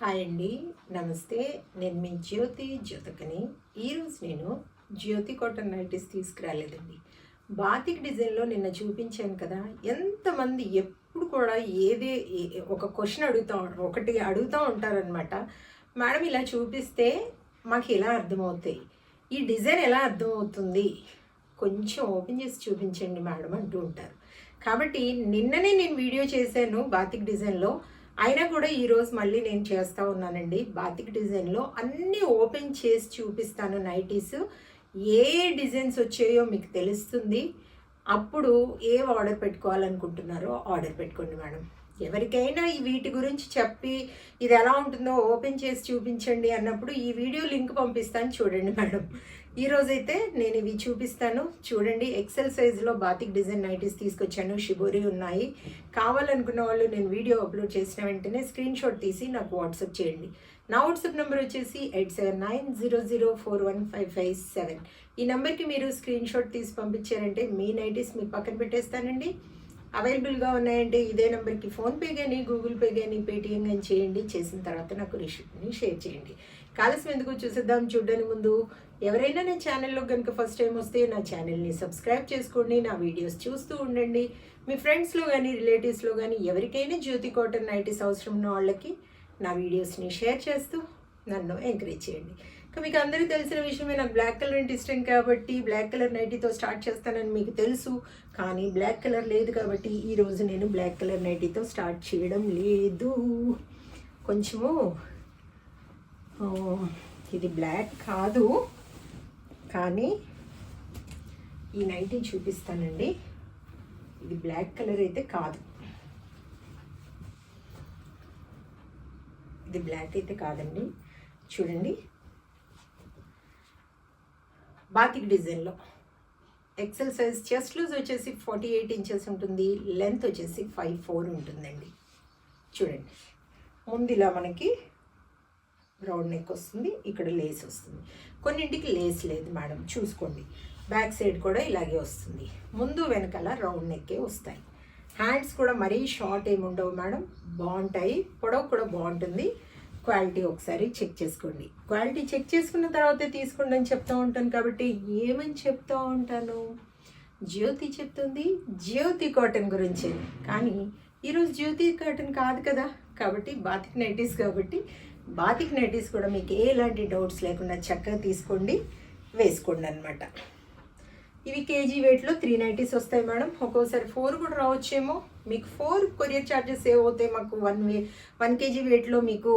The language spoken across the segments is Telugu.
హాయ్ అండి, నమస్తే. నేను మీ జ్యోతికని. ఈరోజు నేను జ్యోతి కాటన్ నైటీస్ తీసుకురాలేదండి. బాతిక్ డిజైన్లో నిన్న చూపించాను కదా. ఎంతమంది ఎప్పుడు కూడా ఒక క్వశ్చన్ అడుగుతూ ఉంటారనమాట. మేడం ఇలా చూపిస్తే మాకు ఎలా అర్థమవుతాయి, ఈ డిజైన్ ఎలా అర్థమవుతుంది, కొంచెం ఓపెన్ చేసి చూపించండి మేడం అంటూ ఉంటారు. కాబట్టి నిన్ననే నేను వీడియో చేశాను బాతిక్ డిజైన్లో, అయినా కూడా ఈరోజు మళ్ళీ నేను చేస్తూ ఉన్నానండి. బాతిక్ డిజైన్లో అన్నీ ఓపెన్ చేసి చూపిస్తాను. నైటీస్ ఏ డిజైన్స్ వచ్చాయో మీకు తెలుస్తుంది. అప్పుడు ఆర్డర్ పెట్టుకోవాలనుకుంటున్నారో ఆర్డర్ పెట్టుకోండి మేడం. ఎవరికైనా ఈ వీటి గురించి చెప్పి ఇది ఎలా ఉంటుందో ఓపెన్ చేసి చూపించండి అన్నప్పుడు ఈ వీడియో లింక్ పంపిస్తాను, చూడండి మేడం. ఈరోజైతే నేను ఇవి చూపిస్తాను, చూడండి. ఎక్సెల్ సైజులో బాతిక్ డిజైన్ నైటీస్ తీసుకొచ్చాను. షిబోరి ఉన్నాయి. కావాలనుకున్న వాళ్ళు నేను వీడియో అప్లోడ్ చేసిన వెంటనే స్క్రీన్ షాట్ తీసి నాకు వాట్సాప్ చేయండి. నా వాట్సాప్ నెంబర్ వచ్చేసి 8790041557. ఈ నెంబర్కి మీరు స్క్రీన్ షాట్ తీసి పంపించారంటే మీ నైటీస్ మీ పక్కన పెట్టేస్తానండి. అవైలబుల్గా ఉన్నాయంటే ఇదే నెంబర్కి ఫోన్పే కానీ గూగుల్ పే కానీ పేటిఎం కానీ చేయండి. చేసిన తర్వాత నాకు రిసిప్ట్ని షేర్ చేయండి. కాలస్యం ఎందుకు, చూసేద్దాం. చూడడానికి ముందు ఎవరైనా నా ఛానల్లో కనుక ఫస్ట్ టైం వస్తే నా ఛానల్ని సబ్స్క్రైబ్ చేసుకోండి. నా వీడియోస్ చూస్తూ ఉండండి. మీ ఫ్రెండ్స్లో కానీ రిలేటివ్స్లో కానీ ఎవరికైనా జ్యోతి కాటన్ నైటీస్ అవసరం ఉన్న వాళ్ళకి నా వీడియోస్ని షేర్ చేస్తూ నన్ను ఎంకరేజ్ చేయండి. మీకు అందరికీ తెలిసిన విషయమే, నాకు బ్లాక్ కలర్ అంటే ఇష్టం కాబట్టి బ్లాక్ కలర్ నైటీతో స్టార్ట్ చేస్తానని మీకు తెలుసు. కానీ బ్లాక్ కలర్ లేదు కాబట్టి ఈరోజు నేను బ్లాక్ కలర్ నైటీతో స్టార్ట్ చేయడం లేదు. కొంచెము ఇది బ్లాక్ కాదు, కానీ ఈ నైటీ చూపిస్తానండి. ఇది బ్లాక్ కలర్ అయితే కాదు, ఇది బ్లాక్ అయితే కాదండి. చూడండి, బాతిక్ డిజైన్లో ఎక్సెల్ సైజ్. చెస్ట్ లూజ్ వచ్చేసి 48 ఇంచెస్ ఉంటుంది. లెంత్ వచ్చేసి 5'4" ఉంటుందండి. చూడండి, ముందు ఇలా మనకి రౌండ్ నెక్ వస్తుంది, ఇక్కడ లేస్ వస్తుంది. కొన్నింటికి లేస్ లేదు మేడం, చూసుకోండి. బ్యాక్ సైడ్ కూడా ఇలాగే వస్తుంది. ముందు వెనకాల రౌండ్ నెక్కే వస్తాయి. హ్యాండ్స్ కూడా మరీ షార్ట్ ఏమి ఉండవు మేడం, బాగుంటాయి. పొడవు కూడా బాగుంటుంది. క్వాలిటీ ఒకసారి చెక్ చేసుకోండి. క్వాలిటీ చెక్ చేసుకున్న తర్వాతే తీసుకోండి అని చెప్తూ ఉంటాను. కాబట్టి ఏమని చెప్తూ ఉంటాను, జ్యోతి చెప్తుంది జ్యోతి కాటన్ గురించి. కానీ ఈరోజు జ్యోతి కాటన్ కాదు కదా, కాబట్టి బాతిక్ నైటీస్. కాబట్టి బాతిక్ నైటీస్ కూడా మీకు ఎలాంటి డౌట్స్ లేకుండా చక్కగా తీసుకోండి, వేసుకోండి అనమాట. ఇవి కేజీ వెయిట్లో 3 నైటీస్ వస్తాయి మేడం. ఒక్కోసారి 4 కూడా రావచ్చేమో. మీకు 4 కొరియర్ ఛార్జెస్ ఏమవుతాయి, మాకు 1 కేజీ వెయిట్లో మీకు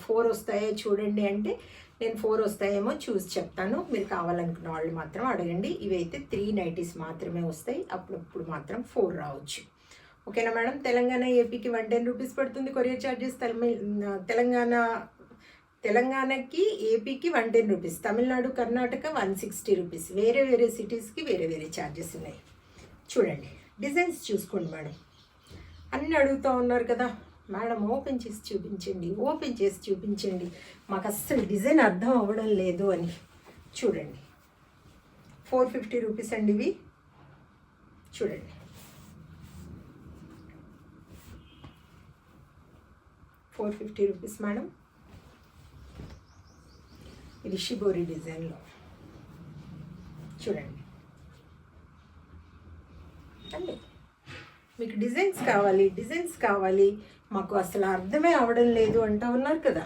4 వస్తాయో చూడండి అంటే నేను 4 వస్తాయేమో చూసి చెప్తాను. మీరు కావాలనుకున్న వాళ్ళు మాత్రం అడగండి. ఇవైతే 3 నైటీస్ మాత్రమే వస్తాయి, అప్పుడప్పుడు మాత్రం 4 రావచ్చు. ఓకేనా మేడం. తెలంగాణ ఏపీకి 110 రూపీస్ పడుతుంది కొరియర్ ఛార్జెస్. తెలంగాణకి ఏపీకి 110 రూపీస్, తమిళనాడు కర్ణాటక 160 రూపీస్. వేరే వేరే సిటీస్కి వేరే వేరే ఛార్జెస్ ఉన్నాయి. చూడండి, డిజైన్స్ చూసుకోండి మేడం. అన్నీ అడుగుతూ ఉన్నారు కదా మేడం, ఓపెన్ చేసి చూపించండి, ఓపెన్ చేసి చూపించండి, మాకు అస్సలు డిజైన్ అర్థం అవ్వడం లేదు అని. చూడండి, 450 రూపీస్ అండి ఇవి. చూడండి, 450 రూపీస్ మేడం. ఇది షిబోరి డిజైన్లో చూడండి అండి. మీకు డిజైన్స్ కావాలి, మాకు అసలు అర్థమే అవ్వడం లేదు అంటూ ఉన్నారు కదా.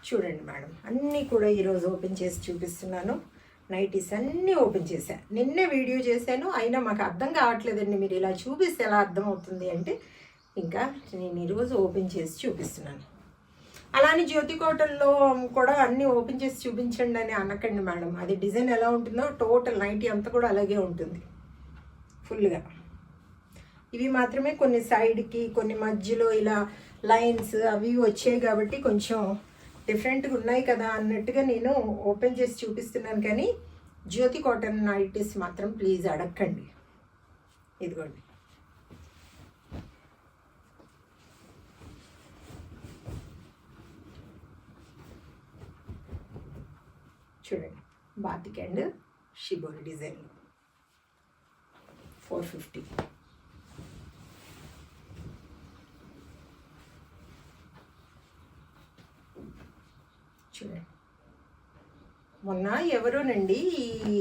చూడండి మేడం, అన్నీ కూడా ఈరోజు ఓపెన్ చేసి చూపిస్తున్నాను. నైటీస్ అన్నీ ఓపెన్ చేశాను. నిన్నే వీడియో చేశాను, అయినా మాకు అర్థం కావట్లేదండి. మీరు ఇలా చూపిస్తే ఎలా అర్థం అవుతుంది అంటే ఇంకా నేను ఈరోజు ఓపెన్ చేసి చూపిస్తున్నాను. అలానే జ్యోతి కాటన్లో కూడా అన్నీ ఓపెన్ చేసి చూపించండి అని అనకండి మేడం. అది డిజైన్ ఎలా ఉంటుందో టోటల్ నైటీ అంతా కూడా అలాగే ఉంటుంది ఫుల్గా. ఇవి మాత్రమే కొన్ని సైడ్కి, కొన్ని మధ్యలో ఇలా లైన్స్ అవి వచ్చాయి కాబట్టి కొంచెం డిఫరెంట్గా ఉన్నాయి కదా అన్నట్టుగా నేను ఓపెన్ చేసి చూపిస్తున్నాను. కానీ జ్యోతి కాటన్ నైటీస్ మాత్రం ప్లీజ్ అడగండి. ఇదిగోండి, చూడండి, బాతిక్ అండ్ షిబోరి డిజైన్ 450. మొన్న ఎవరోనండి ఈ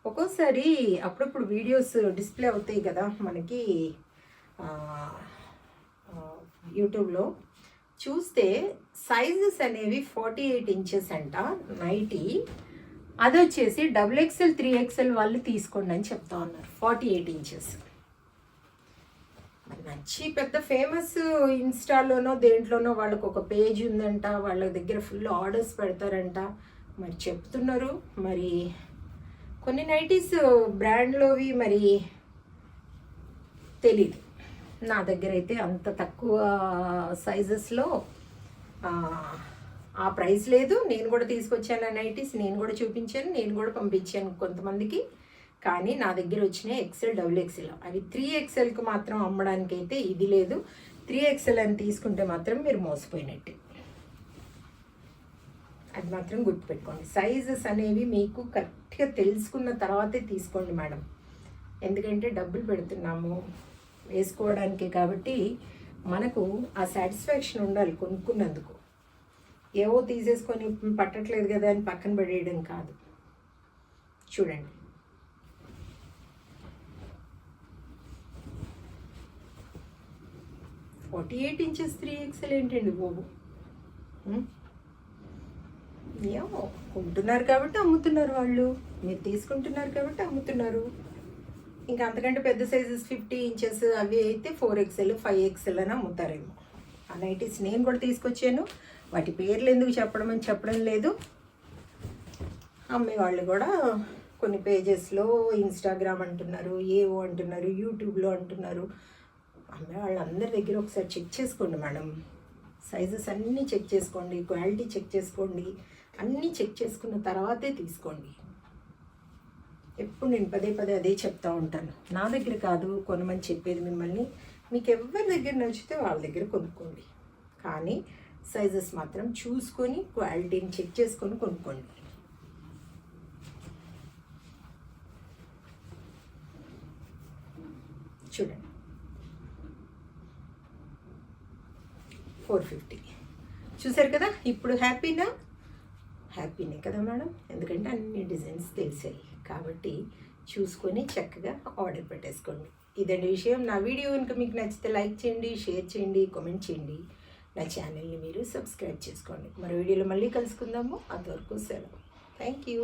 ఒక్కోసారి అప్పుడప్పుడు వీడియోస్ డిస్ప్లే అవుతాయి కదా మనకి యూట్యూబ్లో చూస్తే సైజెస్ అనేవి 48 ఇంచెస్ అంట నైటీ. అది వచ్చేసి XXL 3XL వాళ్ళు తీసుకోండి అని చెప్తా ఉన్నారు. 48 ఇంచెస్ నచ్చి పెద్ద ఫేమస్ ఇన్స్టాలోనో దేంట్లోనో వాళ్ళకు ఒక పేజ్ ఉందంట, వాళ్ళ దగ్గర ఫుల్ ఆర్డర్స్ పెడతారంట మరి చెప్తున్నారు. మరి కొన్ని నైటీస్ బ్రాండ్లోవి మరి తెలీదు. నా దగ్గర అయితే అంత తక్కువ సైజెస్లో ఆ ప్రైస్ లేదు. నేను కూడా తీసుకొచ్చాను ఆ నైటీస్, నేను కూడా చూపించాను, నేను కూడా పంపించాను కొంతమందికి. కానీ నా దగ్గర వచ్చినాయి XL XXL. అవి 3XLకి మాత్రం అమ్మడానికి అయితే ఇది లేదు. 3XL అని తీసుకుంటే మాత్రం మీరు మోసపోయినట్టే. అది మాత్రం గుర్తుపెట్టుకోండి. సైజెస్ అనేవి మీకు కరెక్ట్గా తెలుసుకున్న తర్వాతే తీసుకోండి మేడం. ఎందుకంటే డబ్బులు పెడుతున్నాము వేసుకోవడానికి, కాబట్టి మనకు ఆ సాటిస్ఫాక్షన్ ఉండాలి కొనుక్కున్నందుకు. ఏవో తీసేసుకొని పట్టట్లేదు కదా అని పక్కన పడేయడం కాదు. చూడండి, $48 ఇంచెస్ 3XL ఏంటండి బాబు. ఏమో కొంటున్నారు కాబట్టి అమ్ముతున్నారు వాళ్ళు, మీరు తీసుకుంటున్నారు కాబట్టి అమ్ముతున్నారు. ఇంకా అంతకంటే పెద్ద సైజెస్ 50 ఇంచెస్ అవి అయితే 4XL 5XL అని అమ్ముతారేమో. ఆ నైటీస్ నేను కూడా తీసుకొచ్చాను. వాటి పేర్లు ఎందుకు చెప్పడం లేదు. అమ్మేవాళ్ళు కూడా కొన్ని పేజెస్లో ఇన్స్టాగ్రామ్ అంటున్నారు, ఏవో అంటున్నారు, యూట్యూబ్లో అంటున్నారు. అమ్మేవాళ్ళందరి దగ్గర ఒకసారి చెక్ చేసుకోండి మేడం. సైజెస్ అన్నీ చెక్ చేసుకోండి, క్వాలిటీ చెక్ చేసుకోండి, అన్నీ చెక్ చేసుకున్న తర్వాతే తీసుకోండి. ఎప్పుడు నేను పదే అదే చెప్తూ ఉంటాను. నా దగ్గర కాదు కొనమని చెప్పేది మిమ్మల్ని. మీకు ఎవరి దగ్గర నచ్చితే వాళ్ళ దగ్గర కొనుక్కోండి, కానీ సైజెస్ మాత్రం చూసుకొని క్వాలిటీని చెక్ చేసుకొని కొనుక్కోండి. చూడండి, 450 చూసారు కదా. ఇప్పుడు హ్యాపీనే కదా మేడం, ఎందుకంటే అన్ని డిజైన్స్ తెలిసాయి కాబట్టి చూసుకొని చక్కగా ఆర్డర్ పెట్టేసుకోండి. ఇదండి విషయం. నా వీడియో కనుక మీకు నచ్చితే లైక్ చేయండి, షేర్ చేయండి, కామెంట్ చేయండి. నా ఛానల్ని మీరు సబ్స్క్రైబ్ చేసుకోండి. మరో వీడియోలో మళ్ళీ కలుసుకుందాము. అంతవరకు సెలవు. Thank you.